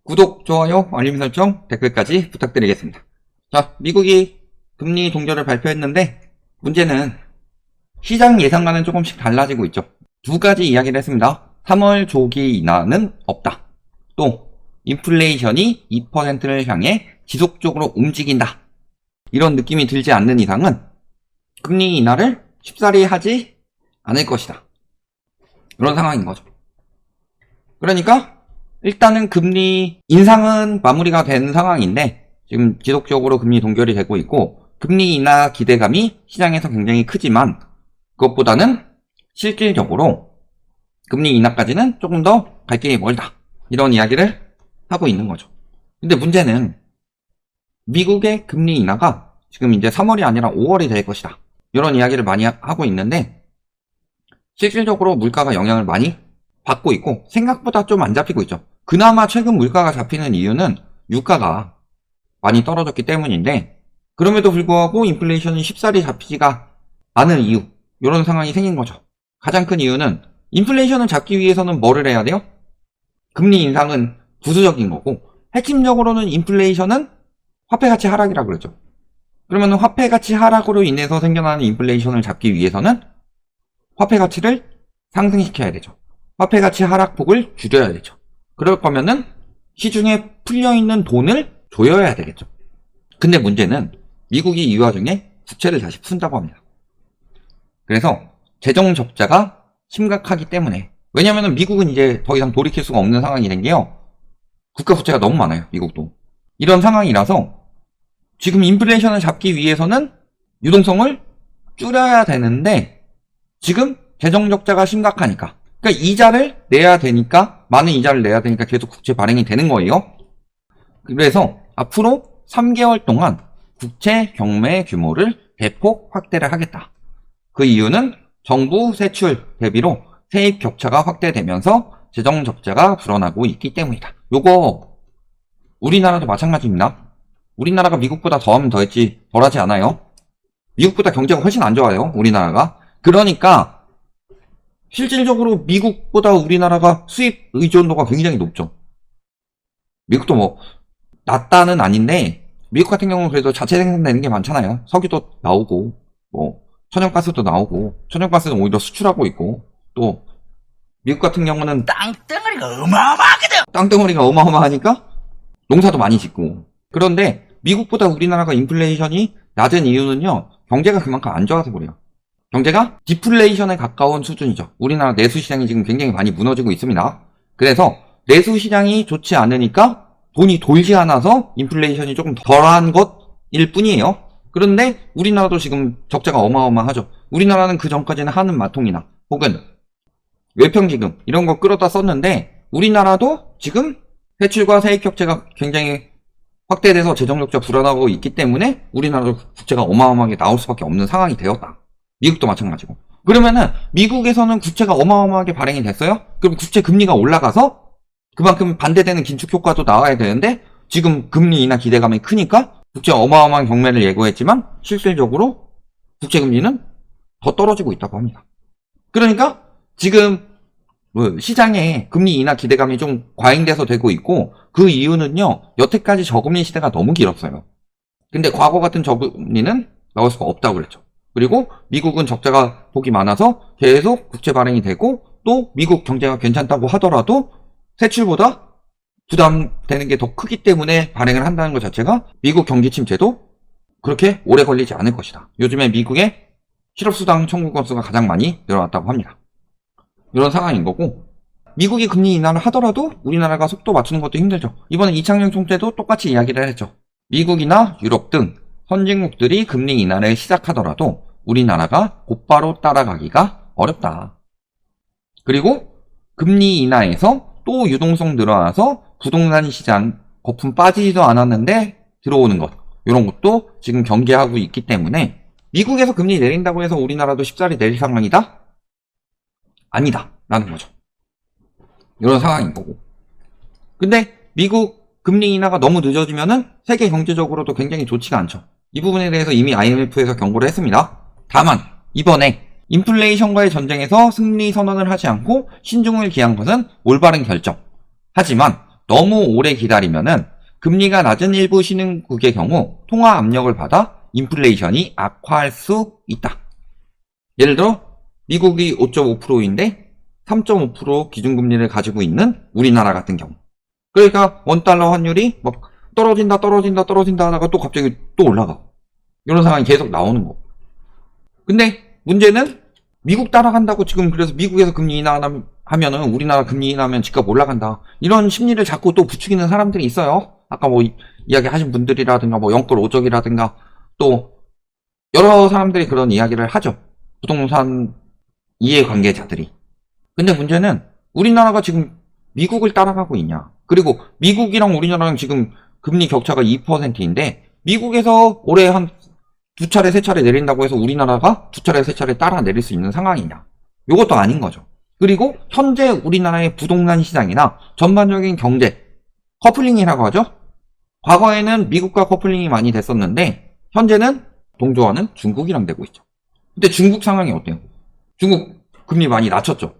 구독, 좋아요, 알림 설정, 댓글까지 부탁드리겠습니다. 자, 미국이 금리 동결을 발표했는데 문제는 시장 예상과는 조금씩 달라지고 있죠. 두 가지 이야기를 했습니다. 3월 조기 인하는 없다. 또 인플레이션이 2%를 향해 지속적으로 움직인다. 이런 느낌이 들지 않는 이상은 금리 인하를 쉽사리 하지 않을 것이다. 이런 상황인 거죠. 그러니까 일단은 금리 인상은 마무리가 된 상황인데 지금 지속적으로 금리 동결이 되고 있고 금리 인하 기대감이 시장에서 굉장히 크지만 그것보다는 실질적으로 금리 인하까지는 조금 더 갈 길이 멀다. 이런 이야기를 하고 있는 거죠. 근데 문제는 미국의 금리 인하가 지금 이제 3월이 아니라 5월이 될 것이다. 이런 이야기를 많이 하고 있는데 실질적으로 물가가 영향을 많이 받고 있고 생각보다 좀 안 잡히고 있죠. 그나마 최근 물가가 잡히는 이유는 유가가 많이 떨어졌기 때문인데 그럼에도 불구하고 인플레이션이 쉽사리 잡히지가 않은 이유, 이런 상황이 생긴 거죠. 가장 큰 이유는 인플레이션을 잡기 위해서는 뭐를 해야 돼요? 금리 인상은 부수적인 거고 핵심적으로는 인플레이션은 화폐가치 하락이라고 그러죠. 그러면 화폐가치 하락으로 인해서 생겨나는 인플레이션을 잡기 위해서는 화폐가치를 상승시켜야 되죠. 화폐가치 하락폭을 줄여야 되죠. 그럴 거면은 시중에 풀려있는 돈을 조여야 되겠죠. 근데 문제는 미국이 이 와중에 부채를 다시 푼다고 합니다. 그래서 재정 적자가 심각하기 때문에, 왜냐면은 미국은 이제 더 이상 돌이킬 수가 없는 상황이 된 게요. 국가 부채가 너무 많아요, 미국도. 이런 상황이라서 지금 인플레이션을 잡기 위해서는 유동성을 줄여야 되는데 지금 재정 적자가 심각하니까, 그러니까 이자를 내야 되니까, 많은 이자를 내야 되니까 계속 국채 발행이 되는 거예요. 그래서 앞으로 3개월 동안 국채 경매 규모를 대폭 확대를 하겠다. 그 이유는 정부 세출 대비로 세입 격차가 확대되면서 재정 적자가 불어나고 있기 때문이다. 요거 우리나라도 마찬가지입니다. 우리나라가 미국보다 더하면 더했지 덜하지 않아요. 미국보다 경제가 훨씬 안 좋아요, 우리나라가. 그러니까 실질적으로 미국보다 우리나라가 수입 의존도가 굉장히 높죠. 미국도 뭐 낮다는 아닌데 미국 같은 경우는 그래도 자체 생산되는 게 많잖아요. 석유도 나오고 뭐 천연가스도 나오고, 천연가스는 오히려 수출하고 있고, 또 미국 같은 경우는 땅덩어리가 어마어마하거든. 땅덩어리가 어마어마하니까 농사도 많이 짓고. 그런데 미국보다 우리나라가 인플레이션이 낮은 이유는요, 경제가 그만큼 안 좋아서 그래요. 경제가 디플레이션에 가까운 수준이죠. 우리나라 내수시장이 지금 굉장히 많이 무너지고 있습니다. 그래서 내수시장이 좋지 않으니까 돈이 돌지 않아서 인플레이션이 조금 덜한 것일 뿐이에요. 그런데 우리나라도 지금 적자가 어마어마하죠. 우리나라는 그 전까지는 한은 마통이나 혹은 외평기금 이런 거 끌어다 썼는데 우리나라도 지금 세출과 세입 격차가 굉장히 확대돼서 재정적자 불어나고 있기 때문에 우리나라도 국채가 어마어마하게 나올 수밖에 없는 상황이 되었다. 미국도 마찬가지고. 그러면은 미국에서는 국채가 어마어마하게 발행이 됐어요? 그럼 국채 금리가 올라가서 그만큼 반대되는 긴축 효과도 나와야 되는데 지금 금리 인하 기대감이 크니까 국채 어마어마한 경매를 예고했지만 실질적으로 국채 금리는 더 떨어지고 있다고 합니다. 그러니까 지금 시장에 금리 인하 기대감이 좀 과잉돼서 되고 있고 그 이유는요, 여태까지 저금리 시대가 너무 길었어요. 근데 과거 같은 저금리는 나올 수가 없다고 그랬죠. 그리고 미국은 적자가 폭이 많아서 계속 국채 발행이 되고 또 미국 경제가 괜찮다고 하더라도 세출보다 부담되는 게 더 크기 때문에 발행을 한다는 것 자체가 미국 경기 침체도 그렇게 오래 걸리지 않을 것이다. 요즘에 미국의 실업수당 청구 건수가 가장 많이 늘어났다고 합니다. 이런 상황인 거고, 미국이 금리 인하를 하더라도 우리나라가 속도 맞추는 것도 힘들죠. 이번에 이창용 총재도 똑같이 이야기를 했죠. 미국이나 유럽 등 선진국들이 금리 인하를 시작하더라도 우리나라가 곧바로 따라가기가 어렵다. 그리고 금리 인하에서 또 유동성 늘어나서 부동산 시장 거품 빠지지도 않았는데 들어오는 것, 이런 것도 지금 경계하고 있기 때문에 미국에서 금리 내린다고 해서 우리나라도 쉽사리 내릴 상황이다? 아니다 라는 거죠. 이런 상황인 거고. 근데 미국 금리 인하가 너무 늦어지면은 세계 경제적으로도 굉장히 좋지가 않죠. 이 부분에 대해서 이미 IMF에서 경고를 했습니다. 다만 이번에 인플레이션과의 전쟁에서 승리 선언을 하지 않고 신중을 기한 것은 올바른 결정. 하지만 너무 오래 기다리면은 금리가 낮은 일부 신흥국의 경우 통화 압력을 받아 인플레이션이 악화할 수 있다. 예를 들어 미국이 5.5%인데 3.5% 기준금리를 가지고 있는 우리나라 같은 경우. 그러니까 원달러 환율이 막 떨어진다 하다가 또 갑자기 또 올라가고. 이런 상황이 계속 나오는 거. 근데 문제는 미국 따라간다고 지금 그래서 미국에서 금리 인하하면은 우리나라 금리 인하하면 집값 올라간다. 이런 심리를 자꾸 또 부추기는 사람들이 있어요. 아까 뭐 이야기 하신 분들이라든가 뭐 영끌 오적이라든가 또 여러 사람들이 그런 이야기를 하죠. 부동산 이해관계자들이. 근데 문제는 우리나라가 지금 미국을 따라가고 있냐. 그리고 미국이랑 우리나라랑 지금 금리 격차가 2%인데 미국에서 올해 한 두 차례 세 차례 내린다고 해서 우리나라가 두 차례 세 차례 따라 내릴 수 있는 상황이냐. 이것도 아닌 거죠. 그리고 현재 우리나라의 부동산 시장이나 전반적인 경제 커플링이라고 하죠. 과거에는 미국과 커플링이 많이 됐었는데 현재는 동조하는 중국이랑 되고 있죠. 근데 중국 상황이 어때요? 중국 금리 많이 낮췄죠.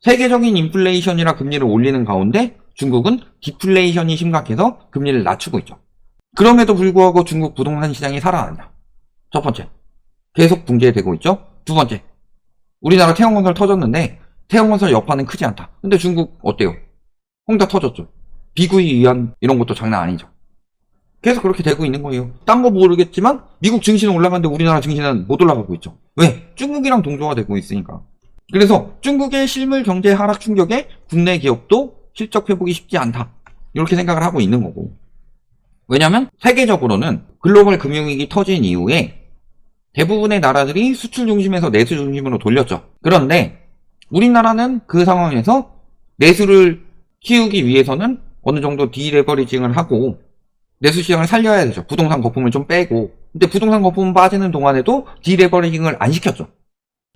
세계적인 인플레이션이라 금리를 올리는 가운데 중국은 디플레이션이 심각해서 금리를 낮추고 있죠. 그럼에도 불구하고 중국 부동산 시장이 살아난다. 첫 번째, 계속 붕괴되고 있죠. 두 번째, 우리나라 태형건설 터졌는데 태형건설 여파는 크지 않다. 근데 중국 어때요? 홍다 터졌죠. 비구이 위안 이런 것도 장난 아니죠. 계속 그렇게 되고 있는 거예요. 딴 거 모르겠지만 미국 증시는 올라가는데 우리나라 증시는 못 올라가고 있죠. 왜? 중국이랑 동조가 되고 있으니까. 그래서 중국의 실물 경제 하락 충격에 국내 기업도 실적 회복이 쉽지 않다. 이렇게 생각을 하고 있는 거고. 왜냐면 세계적으로는 글로벌 금융위기 터진 이후에 대부분의 나라들이 수출 중심에서 내수 중심으로 돌렸죠. 그런데 우리나라는 그 상황에서 내수를 키우기 위해서는 어느 정도 디레버리징을 하고 내수 시장을 살려야 되죠. 부동산 거품을 좀 빼고. 근데 부동산 거품 빠지는 동안에도 디레버리징을 안 시켰죠.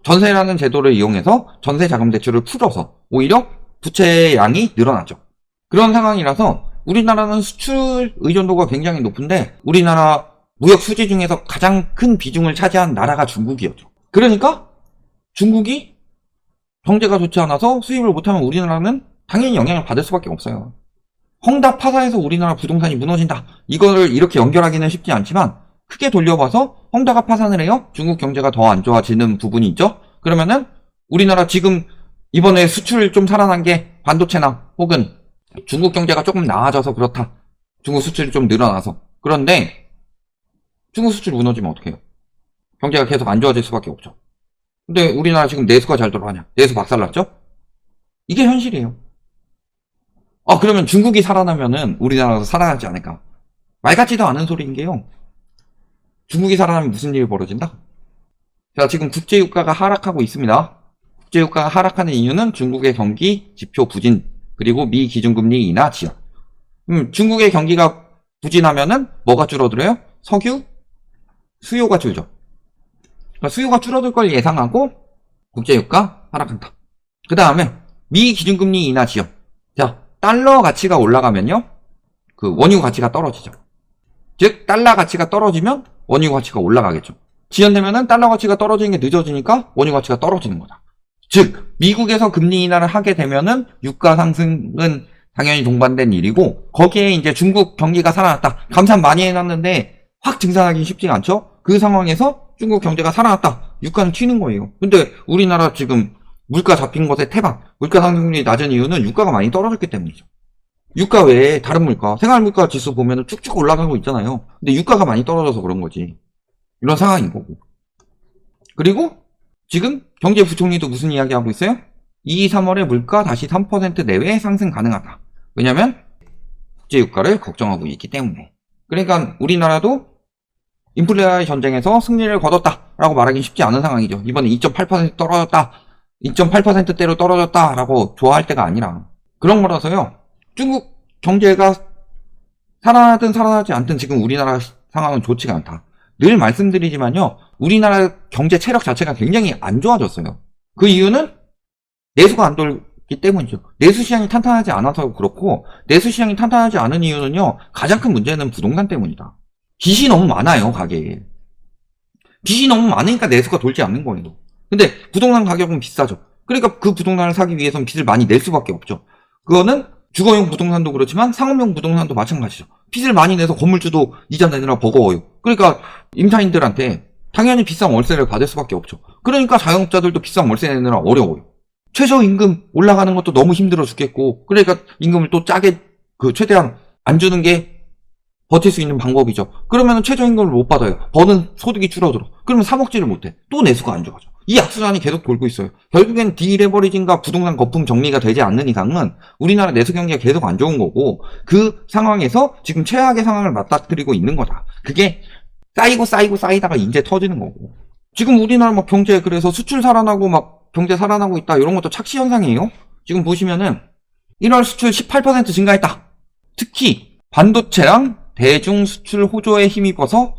전세라는 제도를 이용해서 전세 자금 대출을 풀어서 오히려 부채의 양이 늘어나죠. 그런 상황이라서 우리나라는 수출 의존도가 굉장히 높은데 우리나라 무역 수지 중에서 가장 큰 비중을 차지한 나라가 중국이었죠. 그러니까 중국이 경제가 좋지 않아서 수입을 못하면 우리나라는 당연히 영향을 받을 수밖에 없어요. 헝다 파사에서 우리나라 부동산이 무너진다. 이거를 이렇게 연결하기는 쉽지 않지만 크게 돌려봐서 헝다가 파산을 해요. 중국 경제가 더 안 좋아지는 부분이 있죠. 그러면은 우리나라 지금 이번에 수출 좀 살아난 게 반도체나 혹은 중국 경제가 조금 나아져서 그렇다. 중국 수출이 좀 늘어나서. 그런데 중국 수출 무너지면 어떡해요? 경제가 계속 안 좋아질 수밖에 없죠. 근데 우리나라 지금 내수가 잘 들어가냐? 내수 박살났죠? 이게 현실이에요. 그러면 중국이 살아나면은 우리나라도 살아나지 않을까? 말 같지도 않은 소리인 게요. 중국이 살아나면 무슨 일이 벌어진다? 자, 지금 국제유가가 하락하고 있습니다. 국제유가가 하락하는 이유는 중국의 경기 지표 부진, 그리고 미 기준금리 인하 지연. 중국의 경기가 부진하면은 뭐가 줄어들어요? 석유? 수요가 줄죠. 그러니까 수요가 줄어들 걸 예상하고 국제유가 하락한다. 그 다음에 미 기준금리 인하 지연. 자, 달러 가치가 올라가면요. 그 원유 가치가 떨어지죠. 즉, 달러 가치가 떨어지면 원유 가치가 올라가겠죠. 지연되면은 달러 가치가 떨어지는 게 늦어지니까 원유 가치가 떨어지는 거다. 즉, 미국에서 금리 인하를 하게 되면은 유가 상승은 당연히 동반된 일이고, 거기에 이제 중국 경기가 살아났다. 감산 많이 해놨는데 확 증산하기 쉽지가 않죠? 그 상황에서 중국 경제가 살아났다. 유가는 튀는 거예요. 근데 우리나라 지금 물가 잡힌 것에 태반, 물가 상승률이 낮은 이유는 유가가 많이 떨어졌기 때문이죠. 유가 외에 다른 물가, 생활물가 지수 보면 쭉쭉 올라가고 있잖아요. 근데 유가가 많이 떨어져서 그런 거지. 이런 상황인 거고. 그리고 지금 경제부총리도 무슨 이야기 하고 있어요? 2, 3월에 물가 다시 3% 내외 상승 가능하다. 왜냐면 국제유가를 걱정하고 있기 때문에. 그러니까 우리나라도 인플레이아의 전쟁에서 승리를 거뒀다라고 말하기 쉽지 않은 상황이죠. 이번에 2.8% 떨어졌다. 2.8%대로 떨어졌다라고 좋아할 때가 아니라 그런 거라서요. 중국 경제가 살아나든 살아나지 않든 지금 우리나라 상황은 좋지가 않다. 늘 말씀드리지만요. 우리나라 경제 체력 자체가 굉장히 안 좋아졌어요. 그 이유는 내수가 안 돌기 때문이죠. 내수 시장이 탄탄하지 않아서 그렇고 내수 시장이 탄탄하지 않은 이유는요. 가장 큰 문제는 부동산 때문이다. 빚이 너무 많아요. 가게에. 빚이 너무 많으니까 내수가 돌지 않는 거예요. 근데 부동산 가격은 비싸죠. 그러니까 그 부동산을 사기 위해서는 빚을 많이 낼 수밖에 없죠. 그거는 주거용 부동산도 그렇지만 상업용 부동산도 마찬가지죠. 빚을 많이 내서 건물주도 이자 내느라 버거워요. 그러니까 임차인들한테 당연히 비싼 월세를 받을 수밖에 없죠. 그러니까 자영업자들도 비싼 월세 내느라 어려워요. 최저임금 올라가는 것도 너무 힘들어 죽겠고, 그러니까 임금을 또 짜게 최대한 안 주는 게 버틸 수 있는 방법이죠. 그러면 최저임금을 못 받아요. 버는 소득이 줄어들어. 그러면 사 먹지를 못해. 또 내수가 안 좋아져. 이 악순환이 계속 돌고 있어요. 결국엔 디레버리징과 부동산 거품 정리가 되지 않는 이상은 우리나라 내수 경기가 계속 안 좋은 거고, 그 상황에서 지금 최악의 상황을 맞닥뜨리고 있는 거다. 그게 쌓이고 쌓이다가 이제 터지는 거고. 지금 우리나라 막 경제, 그래서 수출 살아나고 막 경제 살아나고 있다, 이런 것도 착시 현상이에요. 지금 보시면은 1월 수출 18% 증가했다. 특히 반도체랑 대중 수출 호조에 힘입어서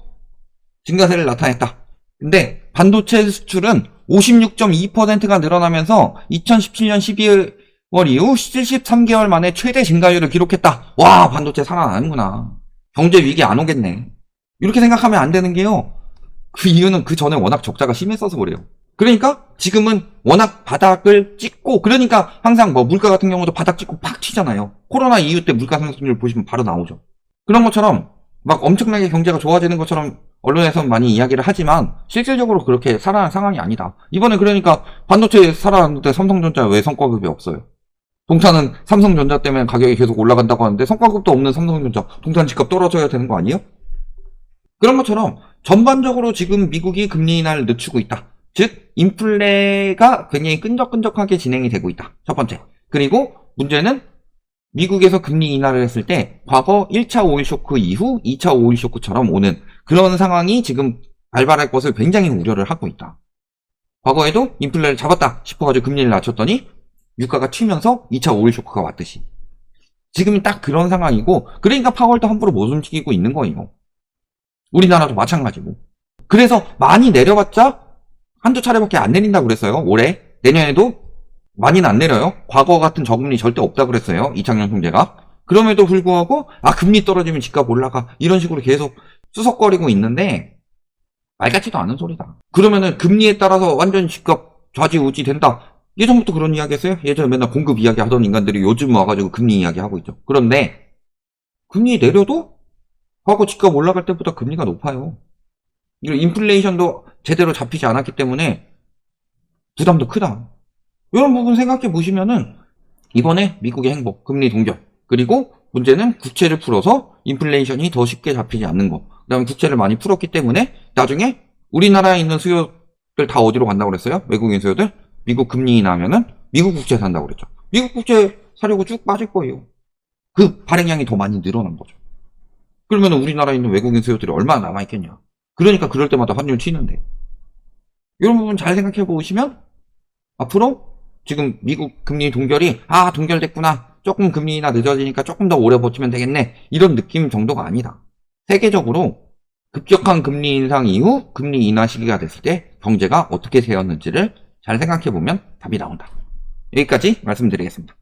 증가세를 나타냈다. 근데 반도체 수출은 56.2%가 늘어나면서 2017년 12월 이후 73개월 만에 최대 증가율을 기록했다. 와, 반도체 살아나는구나. 경제 위기 안 오겠네. 이렇게 생각하면 안 되는 게요, 그 이유는 그 전에 워낙 적자가 심했어서 그래요. 그러니까 지금은 워낙 바닥을 찍고, 그러니까 항상 뭐 물가 같은 경우도 바닥 찍고 팍 튀잖아요. 코로나 이후 때 물가 상승률 보시면 바로 나오죠. 그런 것처럼 막 엄청나게 경제가 좋아지는 것처럼 언론에서 많이 이야기를 하지만 실질적으로 그렇게 살아난 상황이 아니다. 이번에 그러니까 반도체 살아났는데 삼성전자 왜 성과급이 없어요? 동탄은 삼성전자 때문에 가격이 계속 올라간다고 하는데 성과급도 없는 삼성전자, 동탄 집값 떨어져야 되는 거 아니에요? 그런 것처럼 전반적으로 지금 미국이 금리 인하를 늦추고 있다. 즉 인플레가 굉장히 끈적끈적하게 진행이 되고 있다. 첫 번째. 그리고 문제는 미국에서 금리 인하를 했을 때 과거 1차 오일 쇼크 이후 2차 오일 쇼크처럼 오는 그런 상황이 지금 발발할 것을 굉장히 우려를 하고 있다. 과거에도 인플레를 잡았다 싶어가지고 금리를 낮췄더니 유가가 튀면서 2차 오일 쇼크가 왔듯이 지금이 딱 그런 상황이고, 그러니까 파월도 함부로 못 움직이고 있는 거예요. 우리나라도 마찬가지고. 그래서 많이 내려봤자 한두 차례밖에 안 내린다고 그랬어요. 올해. 내년에도 많이는 안 내려요. 과거 같은 저금리 절대 없다고 그랬어요. 이창용 총재가. 그럼에도 불구하고 금리 떨어지면 집값 올라가, 이런 식으로 계속 수석거리고 있는데 말 같지도 않은 소리다. 그러면은 금리에 따라서 완전 집값 좌지우지 된다. 예전부터 그런 이야기 했어요. 예전에 맨날 공급 이야기 하던 인간들이 요즘 와가지고 금리 이야기 하고 있죠. 그런데 금리 내려도 과거 집값 올라갈 때보다 금리가 높아요. 인플레이션도 제대로 잡히지 않았기 때문에 부담도 크다. 이런 부분 생각해 보시면은 이번에 미국의 행보, 금리 동결, 그리고 문제는 국채를 풀어서 인플레이션이 더 쉽게 잡히지 않는 거. 그 다음에 국채를 많이 풀었기 때문에 나중에 우리나라에 있는 수요들 다 어디로 간다고 그랬어요? 외국인 수요들? 미국 금리 인하면은 미국 국채 산다고 그랬죠. 미국 국채 사려고 쭉 빠질 거예요. 그 발행량이 더 많이 늘어난 거죠. 그러면 우리나라에 있는 외국인 수요들이 얼마나 남아있겠냐. 그러니까 그럴 때마다 환율 튀는데. 이런 부분 잘 생각해 보시면 앞으로 지금 미국 금리 동결이 동결됐구나, 조금 금리 인하 늦어지니까 조금 더 오래 버티면 되겠네, 이런 느낌 정도가 아니다. 세계적으로 급격한 금리 인상 이후 금리 인하 시기가 됐을 때 경제가 어떻게 되었는지를 잘 생각해 보면 답이 나온다. 여기까지 말씀드리겠습니다.